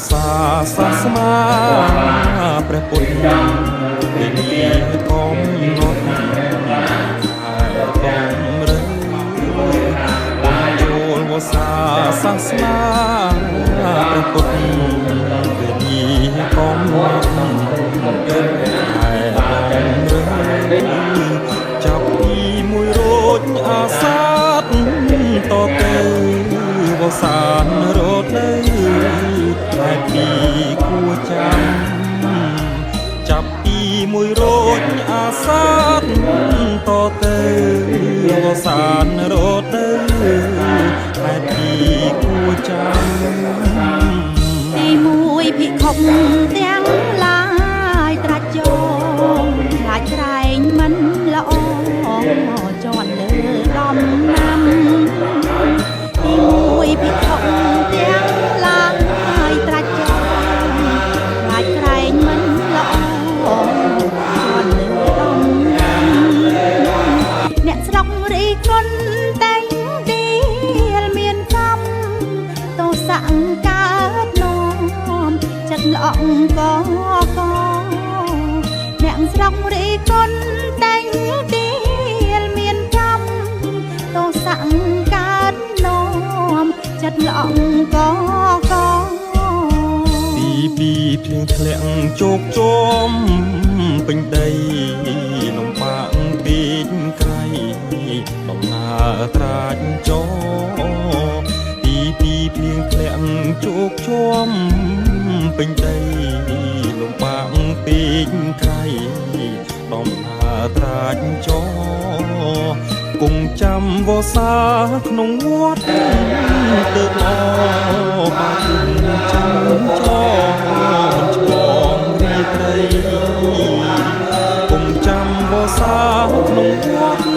សាសាសនាព្រះពុទ្ធវិញ្ញាគំនុតតែកំរឹងចូលវសាសាសនាព្រះពុទ្ធវិញ្ញាគំនុតតែកំរឹងចាប់ពីមួយរួចអាសាទតទៅវសានរត់ទៅតែពីគួចាំចាប់ពីមួយរត់អាសាទតទៅវសានរត់ទៅតែពីគួចាំទីមួយភិក្ខុទាំងឡាយត្រាច់ចងខ្លាចក្រែងមិនល្អជន់លើដំណាំទីមួយភិក្ខុទាំងឡាយត្រាច់ចងខ្លាចក្រែងមិនល្អជន់លើដំណាំអ្នកស្រុករីកុនតែងទីលមានកម្មទោសៈកើតនាំចិត្តល្អកកអ្នកស្រុករីកុនតែងទីលមានកម្មទោសៈកើតនាំចិត្តល្អកកទីពីភ្លៀងធ្លាក់ជោគជុំពេញដីលំបាកពេកក្រៃដំណើរត្រាច់ចោទីពីភ្លៀងធ្លាក់ជោគជុំពេញដីលំបាកពេកក្រៃដំណើរត្រាច់ចោគង់ចាំវសាក្នុងវត្តទៅមកបានចាំចោមិនឆ្លងរីត្រីគង់ចាំវសាក្នុងវត្ត